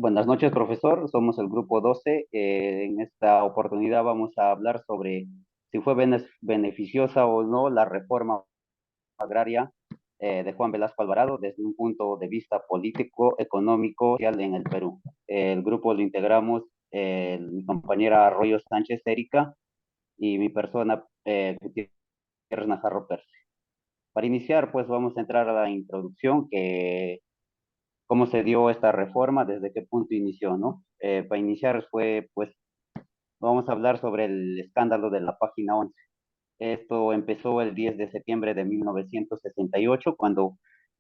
Buenas noches, profesor. Somos el grupo 12. En esta oportunidad vamos a hablar sobre si fue beneficiosa o no la reforma agraria de Juan Velasco Alvarado desde un punto de vista político, económico, social en el Perú. El grupo lo integramos mi compañera Arroyo Sánchez Erika y mi persona Gutiérrez Najarro Pérez. Para iniciar, pues vamos a entrar a la introducción que cómo se dio esta reforma, desde qué punto inició, ¿no? Para iniciar pues, vamos a hablar sobre el escándalo de la página 11. Esto empezó el 10 de septiembre de 1968, cuando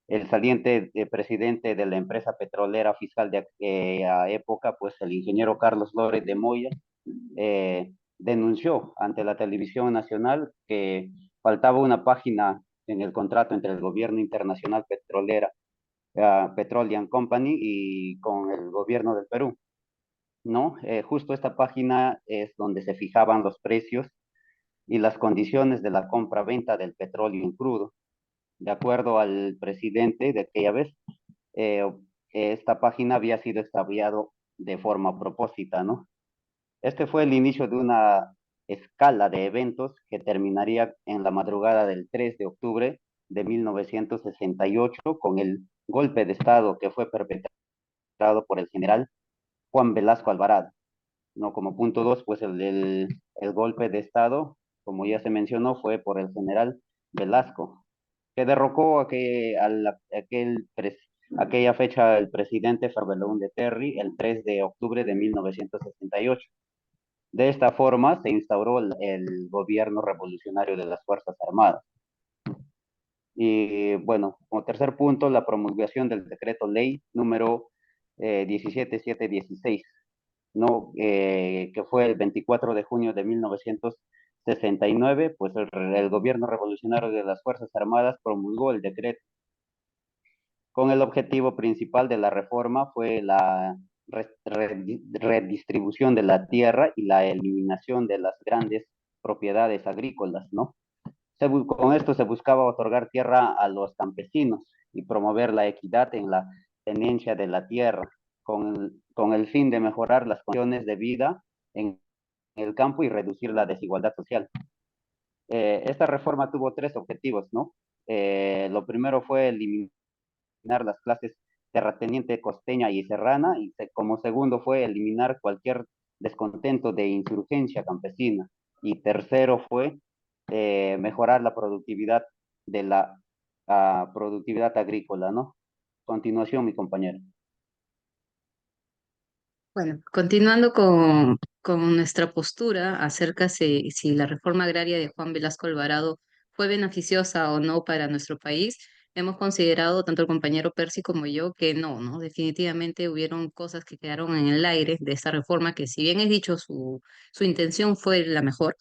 el saliente presidente de la empresa petrolera fiscal de aquella época, pues el ingeniero Carlos Lórez de Moya, denunció ante la televisión nacional que faltaba una página en el contrato entre el gobierno internacional petrolera Petroleum Company y con el gobierno del Perú, ¿no? Justo esta página es donde se fijaban los precios y las condiciones de la compra-venta del petróleo en crudo. De acuerdo al presidente de aquella vez, eh, esta página había sido extraviado de forma propósita, ¿no? Este fue el inicio de una escala de eventos que terminaría en la madrugada del 3 de octubre de 1968 con el golpe de Estado que fue perpetrado por el general Juan Velasco Alvarado. ¿No? Como punto dos, pues el golpe de Estado, como ya se mencionó, fue por el general Velasco, que derrocó aquella fecha el presidente Farbelón de Terry el 3 de octubre de 1968. De esta forma se instauró el gobierno revolucionario de las Fuerzas Armadas. Y bueno, como tercer punto, la promulgación del decreto ley número 17716, ¿no? Que fue el 24 de junio de 1969, pues el gobierno revolucionario de las Fuerzas Armadas promulgó el decreto con el objetivo principal de la reforma fue la redistribución de la tierra y la eliminación de las grandes propiedades agrícolas, ¿no? Con esto se buscaba otorgar tierra a los campesinos y promover la equidad en la tenencia de la tierra, con el fin de mejorar las condiciones de vida en el campo y reducir la desigualdad social. Esta reforma tuvo tres objetivos, ¿no? Lo primero fue eliminar las clases terrateniente, costeña y serrana, y como segundo fue eliminar cualquier descontento de insurgencia campesina, y tercero fue mejorar la productividad de la productividad agrícola, ¿no? Continuación, mi compañero. Bueno, continuando con nuestra postura acerca si la reforma agraria de Juan Velasco Alvarado fue beneficiosa o no para nuestro país, hemos considerado, tanto el compañero Percy como yo, que no, ¿no? Definitivamente hubieron cosas que quedaron en el aire de esta reforma que, si bien es dicho, su intención fue la mejor,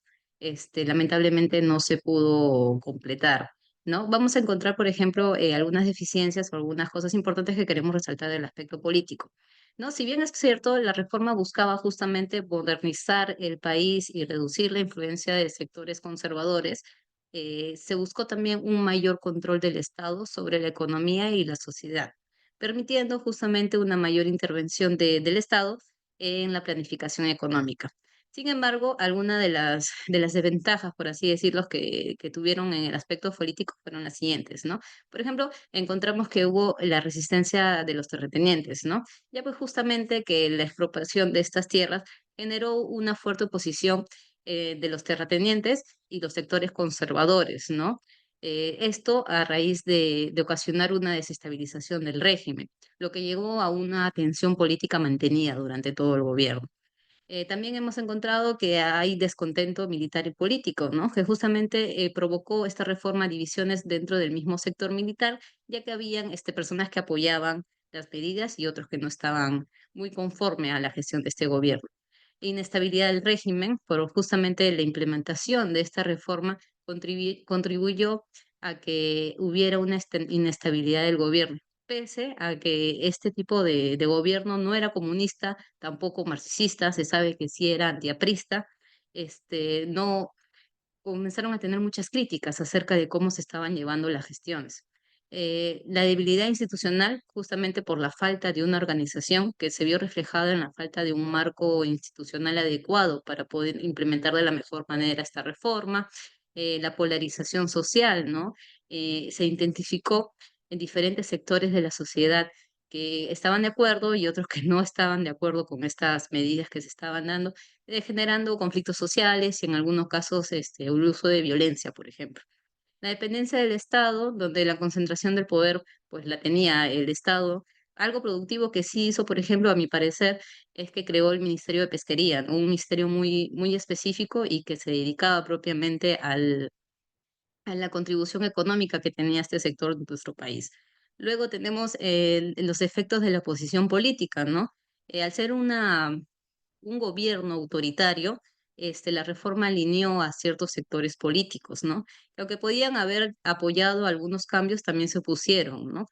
lamentablemente no se pudo completar. ¿No? Vamos a encontrar, por ejemplo, algunas deficiencias o algunas cosas importantes que queremos resaltar del aspecto político. ¿No? Si bien es cierto, la reforma buscaba justamente modernizar el país y reducir la influencia de sectores conservadores, se buscó también un mayor control del Estado sobre la economía y la sociedad, permitiendo justamente una mayor intervención del Estado en la planificación económica. Sin embargo, algunas de las desventajas, por así decirlo, que tuvieron en el aspecto político fueron las siguientes, ¿no? Por ejemplo, encontramos que hubo la resistencia de los terratenientes, ¿no? Ya pues justamente que la expropiación de estas tierras generó una fuerte oposición de los terratenientes y los sectores conservadores, ¿no? Esto a raíz de ocasionar una desestabilización del régimen, lo que llegó a una tensión política mantenida durante todo el gobierno. También hemos encontrado que hay descontento militar y político, ¿no? Que justamente provocó esta reforma divisiones dentro del mismo sector militar, ya que habían personas que apoyaban las medidas y otros que no estaban muy conforme a la gestión de este gobierno. Inestabilidad del régimen, por justamente la implementación de esta reforma contribuyó a que hubiera una inestabilidad del gobierno, pese a que este tipo de gobierno no era comunista, tampoco marxista, se sabe que sí era antiaprista. No comenzaron a tener muchas críticas acerca de cómo se estaban llevando las gestiones. La debilidad institucional, justamente por la falta de una organización que se vio reflejada en la falta de un marco institucional adecuado para poder implementar de la mejor manera esta reforma. La polarización social, ¿no? Se identificó en diferentes sectores de la sociedad que estaban de acuerdo y otros que no estaban de acuerdo con estas medidas que se estaban dando, generando conflictos sociales y en algunos casos el uso de violencia, por ejemplo. La dependencia del Estado, donde la concentración del poder pues la tenía el Estado. Algo productivo que sí hizo, por ejemplo, a mi parecer, es que creó el Ministerio de Pesquería, ¿no? Un ministerio muy específico y que se dedicaba propiamente a la contribución económica que tenía este sector de nuestro país. Luego tenemos los efectos de la posición política, ¿no? Al ser un gobierno autoritario, la reforma alineó a ciertos sectores políticos, ¿no? Lo que podían haber apoyado algunos cambios también se opusieron, ¿no?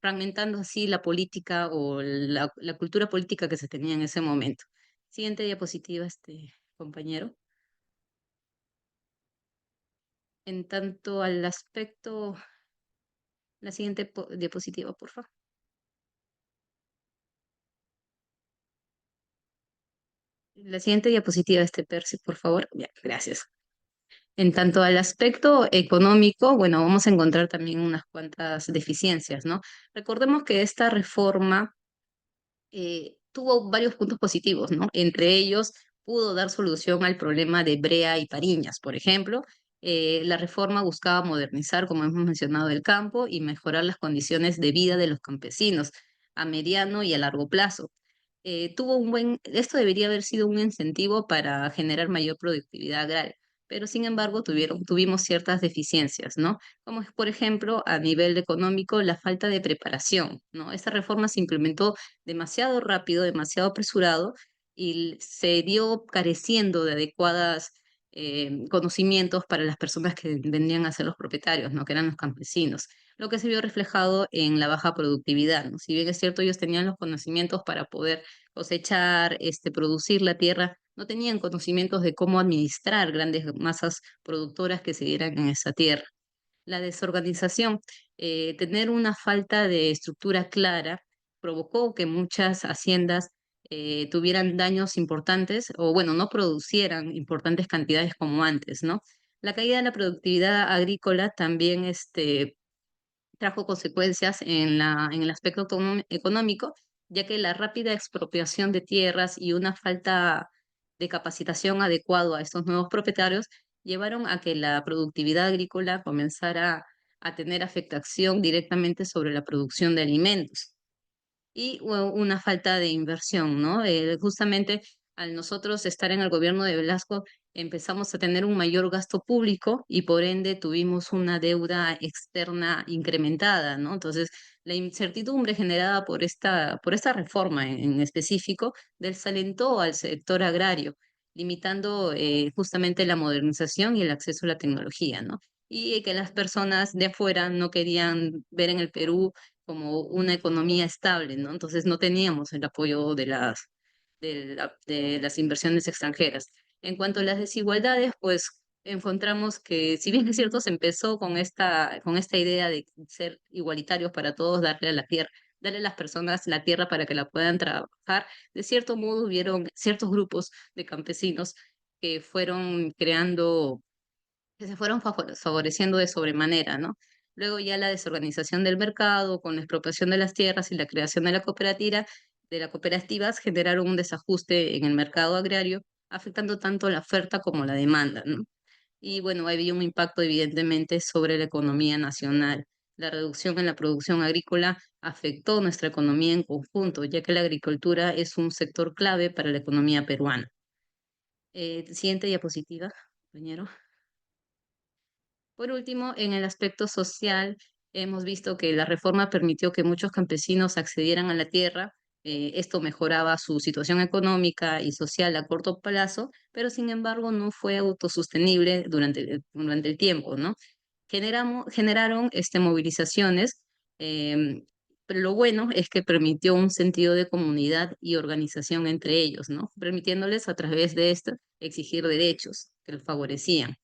Fragmentando así la política o la cultura política que se tenía en ese momento. Siguiente diapositiva, compañero. En tanto al aspecto, la siguiente diapositiva, por favor. La siguiente diapositiva, Percy, por favor. Ya, gracias. En tanto al aspecto económico, bueno, vamos a encontrar también unas cuantas deficiencias, ¿no? Recordemos que esta reforma tuvo varios puntos positivos, ¿no? Entre ellos, pudo dar solución al problema de Brea y Pariñas, por ejemplo. La reforma buscaba modernizar, como hemos mencionado, el campo y mejorar las condiciones de vida de los campesinos a mediano y a largo plazo. Esto debería haber sido un incentivo para generar mayor productividad agraria, pero sin embargo tuvimos ciertas deficiencias, ¿no? Como es, por ejemplo, a nivel económico, la falta de preparación, ¿no? Esta reforma se implementó demasiado rápido, demasiado apresurado y se dio careciendo de adecuadas conocimientos para las personas que vendrían a ser los propietarios, ¿no? Que eran los campesinos, lo que se vio reflejado en la baja productividad, ¿no? Si bien es cierto, ellos tenían los conocimientos para poder cosechar, producir la tierra, no tenían conocimientos de cómo administrar grandes masas productoras que se dieran en esa tierra. La desorganización, tener una falta de estructura clara, provocó que muchas haciendas tuvieran daños importantes o, bueno, no producieran importantes cantidades como antes, ¿no? La caída de la productividad agrícola también trajo consecuencias en el aspecto económico, ya que la rápida expropiación de tierras y una falta de capacitación adecuada a estos nuevos propietarios llevaron a que la productividad agrícola comenzara a tener afectación directamente sobre la producción de alimentos y una falta de inversión, ¿no? Justamente al nosotros estar en el gobierno de Velasco, empezamos a tener un mayor gasto público y por ende tuvimos una deuda externa incrementada, ¿no? Entonces, la incertidumbre generada por esta reforma en específico desalentó al sector agrario, limitando justamente la modernización y el acceso a la tecnología, ¿no? Y que las personas de afuera no querían ver en el Perú como una economía estable, ¿no? Entonces no teníamos el apoyo de las inversiones extranjeras. En cuanto a las desigualdades, pues encontramos que, si bien es cierto, se empezó con esta idea de ser igualitarios para todos, darle a la tierra, darle a las personas la tierra para que la puedan trabajar, de cierto modo hubieron ciertos grupos de campesinos que fueron creando que se fueron favoreciendo de sobremanera, ¿no? Luego ya la desorganización del mercado, con la expropiación de las tierras y la creación de las cooperativas generaron un desajuste en el mercado agrario, afectando tanto la oferta como la demanda, ¿no? Y bueno, había un impacto evidentemente sobre la economía nacional. La reducción en la producción agrícola afectó nuestra economía en conjunto, ya que la agricultura es un sector clave para la economía peruana. Siguiente diapositiva, compañero. Por último, en el aspecto social, hemos visto que la reforma permitió que muchos campesinos accedieran a la tierra. Esto mejoraba su situación económica y social a corto plazo, pero sin embargo no fue autosostenible durante el tiempo, ¿no? Generaron movilizaciones, pero lo bueno es que permitió un sentido de comunidad y organización entre ellos, ¿no? Permitiéndoles a través de esto exigir derechos que los favorecían.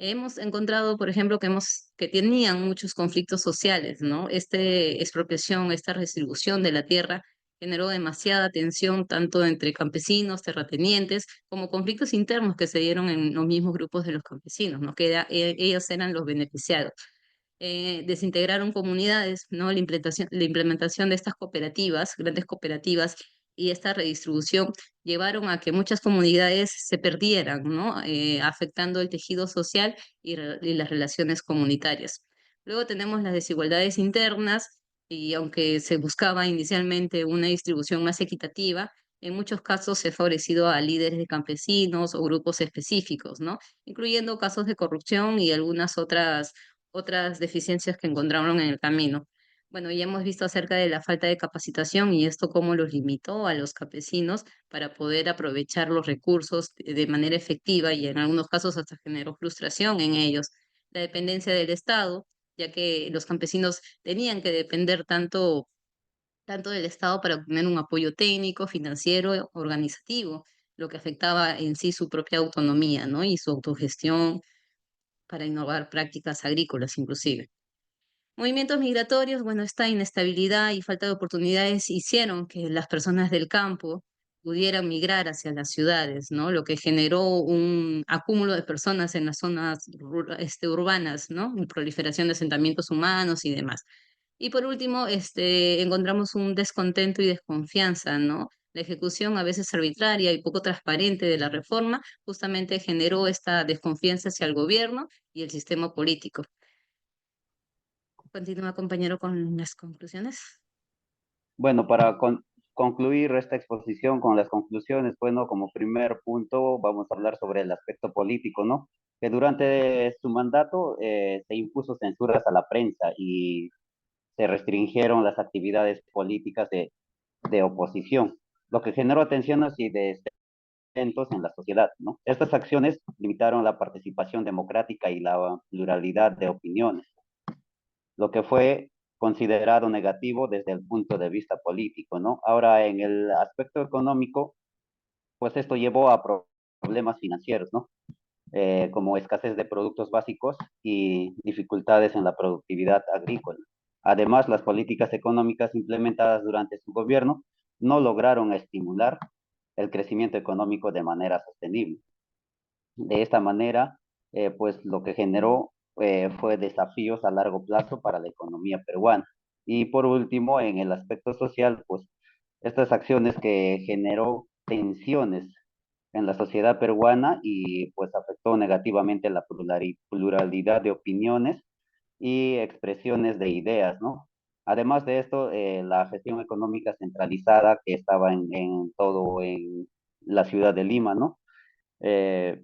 Hemos encontrado, por ejemplo, que tenían muchos conflictos sociales, ¿no? Esta expropiación, esta redistribución de la tierra generó demasiada tensión tanto entre campesinos, terratenientes, como conflictos internos que se dieron en los mismos grupos de los campesinos, ¿no? Ellos eran los beneficiados. Desintegraron comunidades, ¿no? La implementación de estas cooperativas, grandes cooperativas, y esta redistribución llevaron a que muchas comunidades se perdieran, ¿no? Afectando el tejido social y las relaciones comunitarias. Luego tenemos las desigualdades internas, y aunque se buscaba inicialmente una distribución más equitativa, en muchos casos se ha favorecido a líderes de campesinos o grupos específicos, ¿no? Incluyendo casos de corrupción y algunas otras deficiencias que encontraron en el camino. Bueno, ya hemos visto acerca de la falta de capacitación y esto cómo los limitó a los campesinos para poder aprovechar los recursos de manera efectiva y en algunos casos hasta generó frustración en ellos. La dependencia del Estado, ya que los campesinos tenían que depender tanto del Estado para obtener un apoyo técnico, financiero, organizativo, lo que afectaba en sí su propia autonomía, ¿no? Y su autogestión para innovar prácticas agrícolas inclusive. Movimientos migratorios, bueno, esta inestabilidad y falta de oportunidades hicieron que las personas del campo pudieran migrar hacia las ciudades, ¿no? Lo que generó un acúmulo de personas en las zonas urbanas, ¿no? Y proliferación de asentamientos humanos y demás. Y por último, encontramos un descontento y desconfianza, ¿no? La ejecución a veces arbitraria y poco transparente de la reforma justamente generó esta desconfianza hacia el gobierno y el sistema político. Continúa, compañero, con las conclusiones. Bueno, para concluir esta exposición con las conclusiones, bueno, como primer punto vamos a hablar sobre el aspecto político, ¿no? Que durante su mandato se impuso censuras a la prensa y se restringieron las actividades políticas de oposición, lo que generó tensiones y descontentos en la sociedad, ¿no? Estas acciones limitaron la participación democrática y la pluralidad de opiniones, lo que fue considerado negativo desde el punto de vista político, ¿no? Ahora, en el aspecto económico, pues esto llevó a problemas financieros, ¿no? Como escasez de productos básicos y dificultades en la productividad agrícola. Además, las políticas económicas implementadas durante su gobierno no lograron estimular el crecimiento económico de manera sostenible. De esta manera, pues lo que generó fue desafíos a largo plazo para la economía peruana. Y por último, en el aspecto social, pues estas acciones que generó tensiones en la sociedad peruana y pues afectó negativamente la pluralidad de opiniones y expresiones de ideas, ¿no? Además de esto, la gestión económica centralizada que estaba todo en la ciudad de Lima, ¿no? Eh,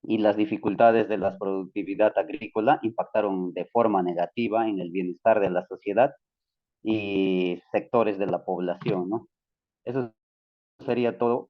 y las dificultades de la productividad agrícola impactaron de forma negativa en el bienestar de la sociedad y sectores de la población, ¿no? Eso sería todo.